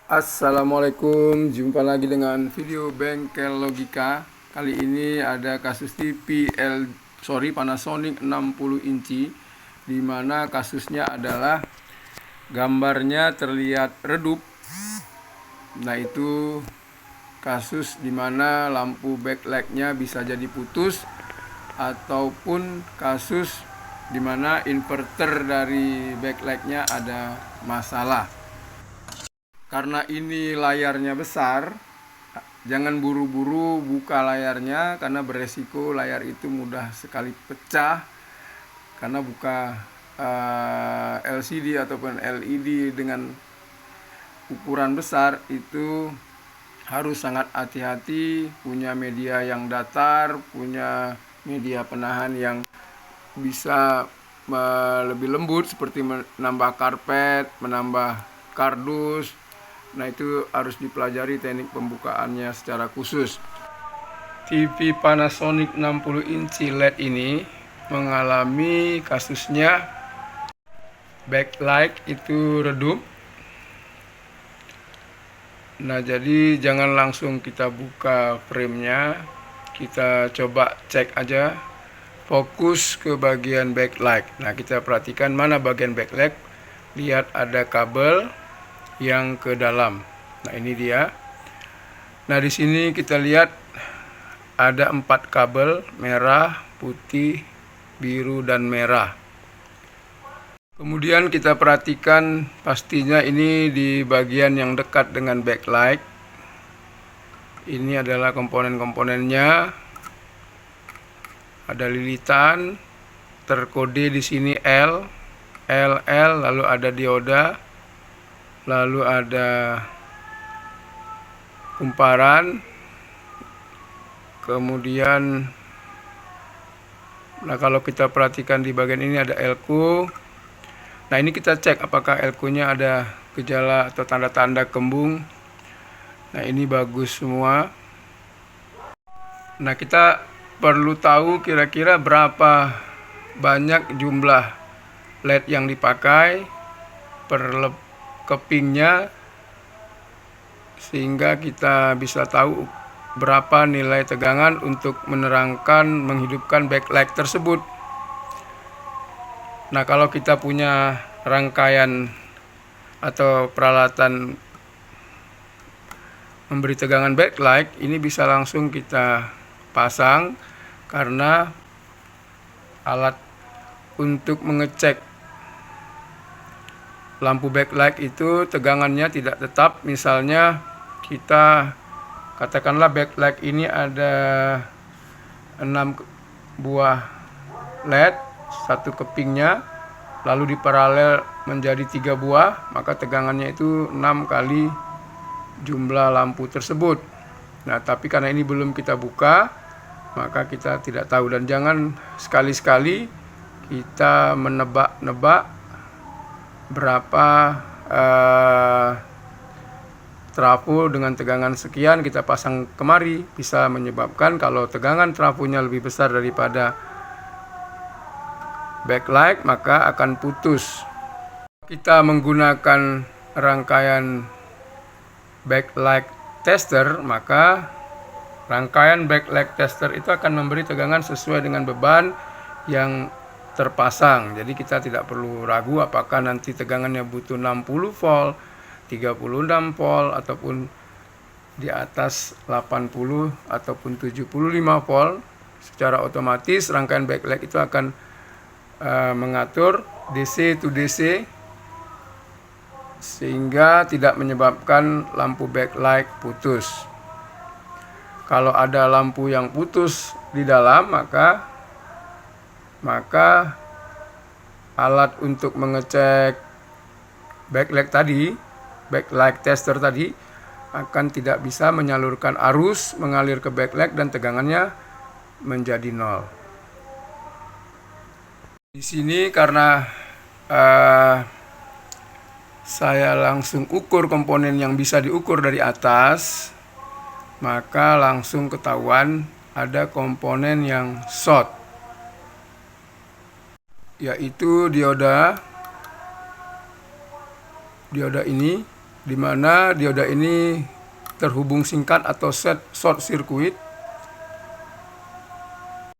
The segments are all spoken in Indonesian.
Assalamualaikum, jumpa lagi dengan video bengkel logika. Kali ini ada kasus TV Panasonic 60 inci, di mana kasusnya adalah gambarnya terlihat redup. Nah, itu kasus di mana lampu backlightnya bisa jadi putus, ataupun kasus di mana inverter dari backlightnya ada masalah. Karena ini layarnya besar, jangan buru-buru buka layarnya karena beresiko layar itu mudah sekali pecah. Karena buka LCD ataupun LED dengan ukuran besar itu harus sangat hati-hati, punya media yang datar, punya media penahan yang bisa lebih lembut seperti menambah karpet, menambah kardus. Nah, itu harus dipelajari teknik pembukaannya secara khusus. TV Panasonic 60 inci LED ini mengalami kasusnya backlight itu redup. Nah, jadi jangan langsung kita buka framenya, kita coba cek aja, fokus ke bagian backlight. Nah, kita perhatikan mana bagian backlight, lihat ada kabel yang ke dalam. Nah, ini dia. Nah, di sini kita lihat ada 4 kabel, merah, putih, biru, dan merah. Kemudian kita perhatikan pastinya ini di bagian yang dekat dengan backlight. Ini adalah komponen-komponennya. Ada lilitan, terkode di sini L, lalu ada dioda, lalu ada kumparan, kemudian kalau kita perhatikan di bagian ini ada elko. Nah, ini kita cek apakah elko-nya ada gejala atau tanda-tanda kembung. Nah, ini bagus semua. Nah, kita perlu tahu kira-kira berapa banyak jumlah LED yang dipakai per kepingnya, sehingga kita bisa tahu berapa nilai tegangan untuk menerangkan, menghidupkan backlight tersebut. Nah, kalau kita punya rangkaian atau peralatan memberi tegangan backlight, ini bisa langsung kita pasang, karena alat untuk mengecek lampu backlight itu tegangannya tidak tetap. Misalnya kita katakanlah backlight ini ada 6 buah LED, satu kepingnya, lalu diparalel menjadi 3 buah, maka tegangannya itu 6 kali jumlah lampu tersebut. Nah, tapi karena ini belum kita buka, maka kita tidak tahu. Dan jangan sekali-sekali kita menebak-nebak berapa trafo dengan tegangan sekian kita pasang kemari, bisa menyebabkan kalau tegangan trafonya lebih besar daripada backlight, maka akan putus. Kita menggunakan rangkaian backlight tester, maka rangkaian backlight tester itu akan memberi tegangan sesuai dengan beban yang terpasang. Jadi kita tidak perlu ragu apakah nanti tegangannya butuh 60 volt, 36 volt, ataupun di atas 80 ataupun 75 volt. Secara otomatis rangkaian backlight itu akan mengatur DC to DC, sehingga tidak menyebabkan lampu backlight putus. Kalau ada lampu yang putus di dalam, maka alat untuk mengecek backlight tester tadi akan tidak bisa menyalurkan arus mengalir ke backlight dan tegangannya menjadi 0. Di sini karena saya langsung ukur komponen yang bisa diukur dari atas, maka langsung ketahuan ada komponen yang short, yaitu dioda ini. di mana dioda ini terhubung singkat atau short circuit.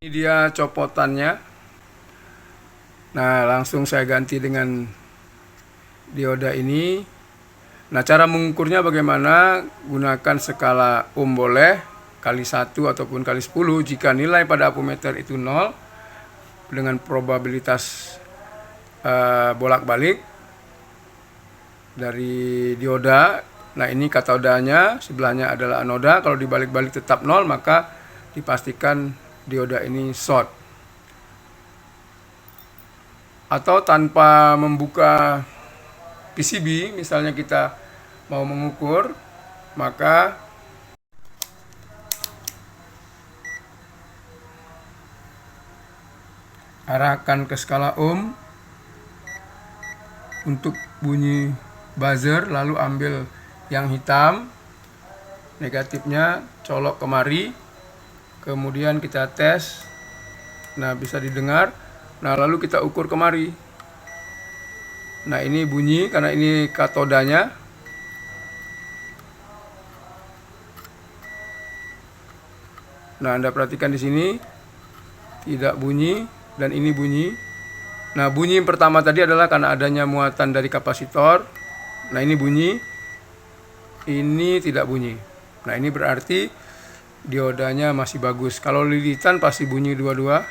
Ini dia copotannya. Nah, langsung saya ganti dengan dioda ini. Nah, cara mengukurnya bagaimana? Gunakan skala ohm boleh, kali 1 ataupun kali 10 jika nilai pada ampermeter itu 0 dengan probabilitas bolak-balik dari dioda. Nah, ini katodanya, sebelahnya adalah anoda. Kalau dibalik-balik tetap 0, maka dipastikan dioda ini short. Atau tanpa membuka PCB, misalnya kita mau mengukur, maka arahkan ke skala ohm untuk bunyi buzzer, lalu ambil yang hitam, negatifnya colok kemari, kemudian kita tes. Nah, bisa didengar. Nah, lalu kita ukur kemari. Nah, ini bunyi karena ini katodanya. Nah, Anda perhatikan di sini tidak bunyi dan ini bunyi. Nah, bunyi yang pertama tadi adalah karena adanya muatan dari kapasitor. Nah, ini bunyi. Ini tidak bunyi. Nah, ini berarti diodanya masih bagus. Kalau lilitan pasti bunyi dua-dua.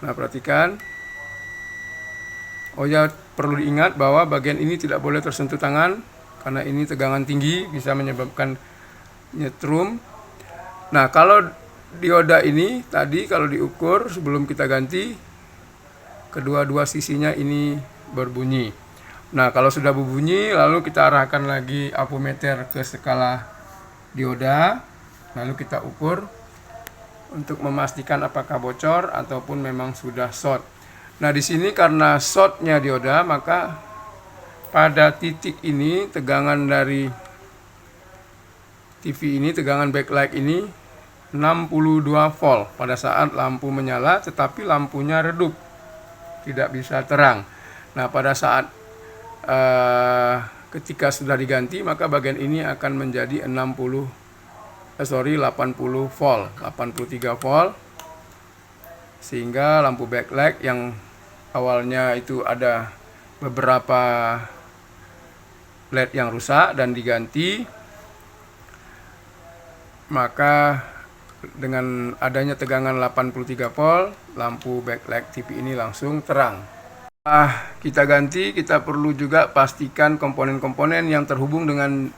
Nah, perhatikan. Oh ya, perlu diingat bahwa bagian ini tidak boleh tersentuh tangan karena ini tegangan tinggi bisa menyebabkan nyetrum. Nah, kalau dioda ini tadi kalau diukur sebelum kita ganti, kedua-dua sisinya ini berbunyi. Nah, kalau sudah berbunyi, lalu kita arahkan lagi ampermeter ke skala dioda, lalu kita ukur untuk memastikan apakah bocor ataupun memang sudah short. Nah, di sini karena shortnya dioda, maka pada titik ini tegangan dari TV ini, tegangan backlight ini 62 volt pada saat lampu menyala, tetapi lampunya redup, tidak bisa terang. Nah, pada saat ketika sudah diganti, maka bagian ini akan menjadi 80 volt, 83 volt, sehingga lampu backlight yang awalnya itu ada beberapa LED yang rusak dan diganti, maka dengan adanya tegangan 83 volt, lampu backlight TV ini langsung terang. Kita ganti, kita perlu juga pastikan komponen-komponen yang terhubung dengan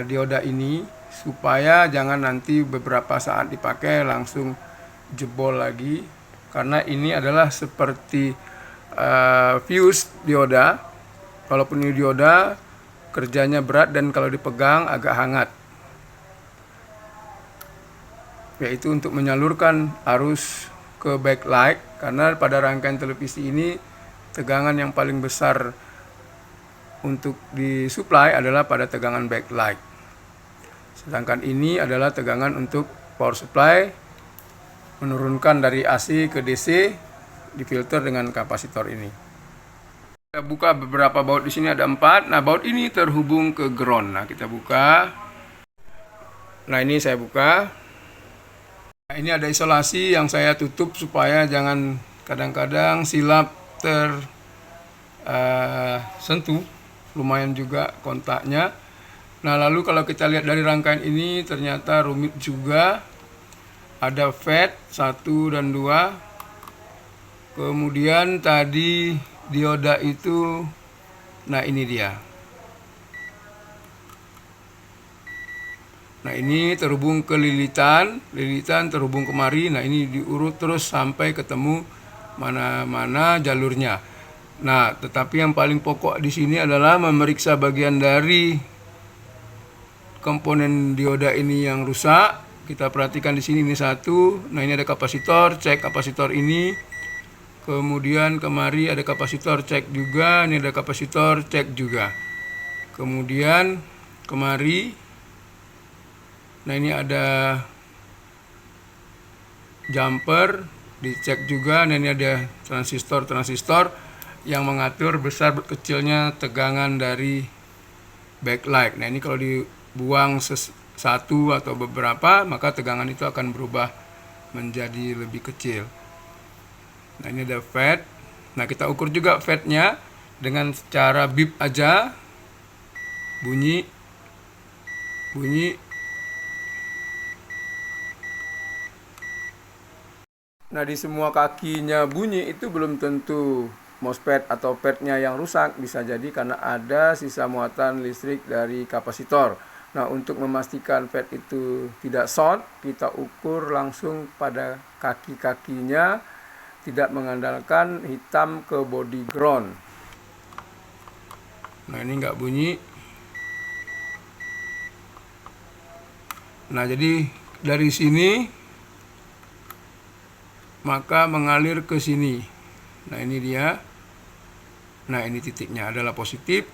dioda ini, supaya jangan nanti beberapa saat dipakai langsung jebol lagi, karena ini adalah seperti fuse dioda. Walaupun ini dioda, kerjanya berat dan kalau dipegang agak hangat, yaitu untuk menyalurkan arus ke backlight, karena pada rangkaian televisi ini tegangan yang paling besar untuk disuplai adalah pada tegangan backlight. Sedangkan ini adalah tegangan untuk power supply, menurunkan dari AC ke DC, difilter dengan kapasitor ini. Kita buka beberapa baut di sini, ada 4. Nah, baut ini terhubung ke ground. Nah, kita buka. Nah, ini saya buka. Nah, ini ada isolasi yang saya tutup supaya jangan kadang-kadang silap tersentuh. Lumayan juga kontaknya. Nah, lalu kalau kita lihat dari rangkaian ini ternyata rumit juga. Ada FET 1 dan 2. Kemudian tadi dioda itu, nah ini dia. Nah, ini terhubung ke lilitan terhubung kemari. Nah, ini diurut terus sampai ketemu mana-mana jalurnya. Nah, tetapi yang paling pokok di sini adalah memeriksa bagian dari komponen dioda ini yang rusak. Kita perhatikan di sini, ini satu. Nah, ini ada kapasitor, cek kapasitor ini. Kemudian kemari ada kapasitor, cek juga. Ini ada kapasitor, cek juga. Kemudian kemari. Nah, ini ada jumper, dicek juga. Nah, ini ada transistor yang mengatur besar kecilnya tegangan dari backlight. Nah, ini kalau dibuang satu atau beberapa, maka tegangan itu akan berubah menjadi lebih kecil. Nah, ini ada fade. Nah, kita ukur juga fade-nya dengan cara bip aja, bunyi. Nah, di semua kakinya bunyi itu belum tentu MOSFET atau FET-nya yang rusak, bisa jadi karena ada sisa muatan listrik dari kapasitor. Nah, untuk memastikan FET itu tidak short, kita ukur langsung pada kaki-kakinya, tidak mengandalkan hitam ke body ground. Nah, ini nggak bunyi. Nah, jadi dari sini maka mengalir ke sini. Nah, ini dia. Nah, ini titiknya adalah positif,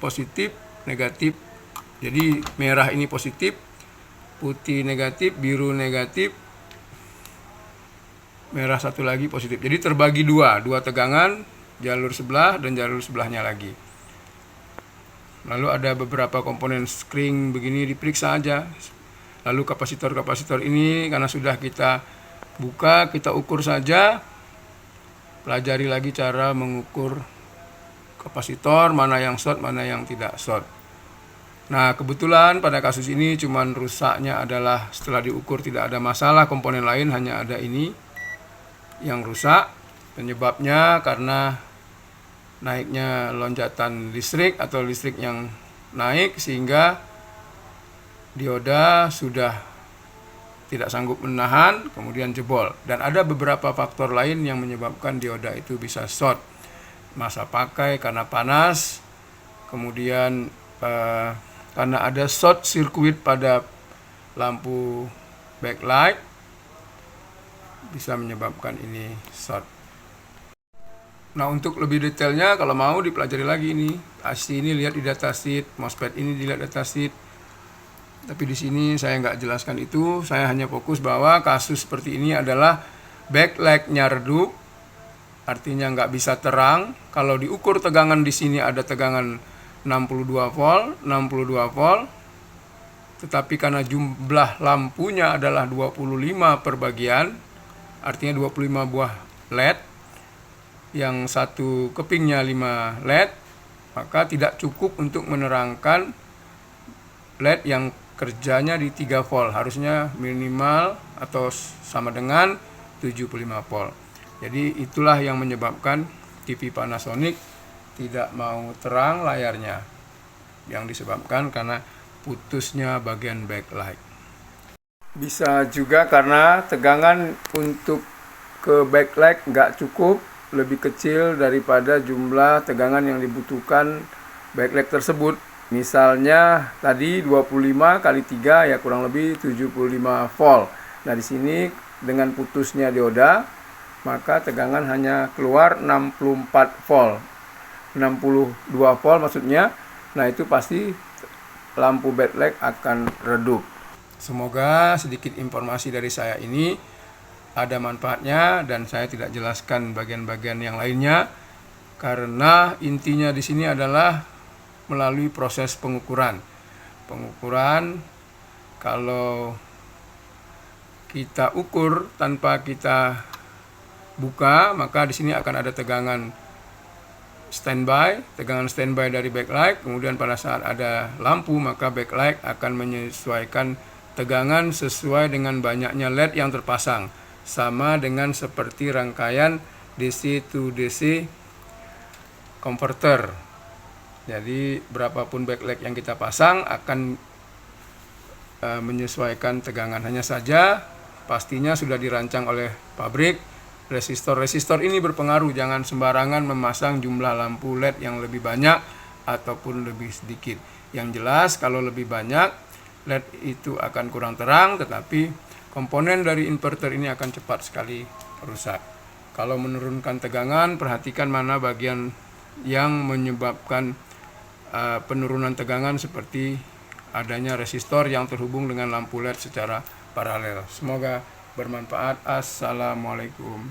negatif. Jadi merah ini positif, putih negatif, biru negatif, merah satu lagi positif. Jadi terbagi dua tegangan, jalur sebelah dan jalur sebelahnya lagi. Lalu ada beberapa komponen skring begini diperiksa aja. Lalu kapasitor ini karena sudah kita buka, kita ukur saja. Pelajari lagi cara mengukur kapasitor, mana yang short, mana yang tidak short. Nah, kebetulan pada kasus ini cuman rusaknya adalah setelah diukur tidak ada masalah, komponen lain hanya ada ini yang rusak. Penyebabnya karena naiknya lonjatan listrik atau listrik yang naik sehingga dioda sudah tidak sanggup menahan, kemudian jebol. Dan ada beberapa faktor lain yang menyebabkan dioda itu bisa short. Masa pakai karena panas, kemudian karena ada short circuit pada lampu backlight, bisa menyebabkan ini short. Nah, untuk lebih detailnya kalau mau dipelajari lagi ini. IC ini lihat di datasheet, MOSFET ini dilihat datasheet. Tapi di sini saya nggak jelaskan itu, saya hanya fokus bahwa kasus seperti ini adalah backlight-nya redup, artinya nggak bisa terang. Kalau diukur tegangan di sini ada tegangan 62 volt, tetapi karena jumlah lampunya adalah 25 per bagian, artinya 25 buah LED, yang satu kepingnya 5 LED, maka tidak cukup untuk menerangkan LED yang kerjanya di 3 volt, harusnya minimal atau sama dengan 75 volt. Jadi itulah yang menyebabkan TV Panasonic tidak mau terang layarnya, yang disebabkan karena putusnya bagian backlight. Bisa juga karena tegangan untuk ke backlight nggak cukup, lebih kecil daripada jumlah tegangan yang dibutuhkan backlight tersebut. Misalnya tadi 25 kali 3 ya kurang lebih 75 volt. Nah, di sini dengan putusnya dioda, maka tegangan hanya keluar 64 volt. 62 volt maksudnya. Nah, itu pasti lampu backlight akan redup. Semoga sedikit informasi dari saya ini ada manfaatnya dan saya tidak jelaskan bagian-bagian yang lainnya karena intinya di sini adalah melalui proses pengukuran. Kalau kita ukur tanpa kita buka, maka di sini akan ada tegangan standby dari backlight. Kemudian pada saat ada lampu, maka backlight akan menyesuaikan tegangan sesuai dengan banyaknya LED yang terpasang. Sama dengan seperti rangkaian DC to DC converter. Jadi berapapun backlight yang kita pasang akan menyesuaikan tegangan. Hanya saja pastinya sudah dirancang oleh pabrik. Resistor ini berpengaruh, jangan sembarangan memasang jumlah lampu LED yang lebih banyak ataupun lebih sedikit. Yang jelas kalau lebih banyak LED itu akan kurang terang, tetapi komponen dari inverter ini akan cepat sekali rusak. Kalau menurunkan tegangan, perhatikan mana bagian yang menyebabkan penurunan tegangan seperti adanya resistor yang terhubung dengan lampu LED secara paralel. Semoga bermanfaat. Assalamualaikum.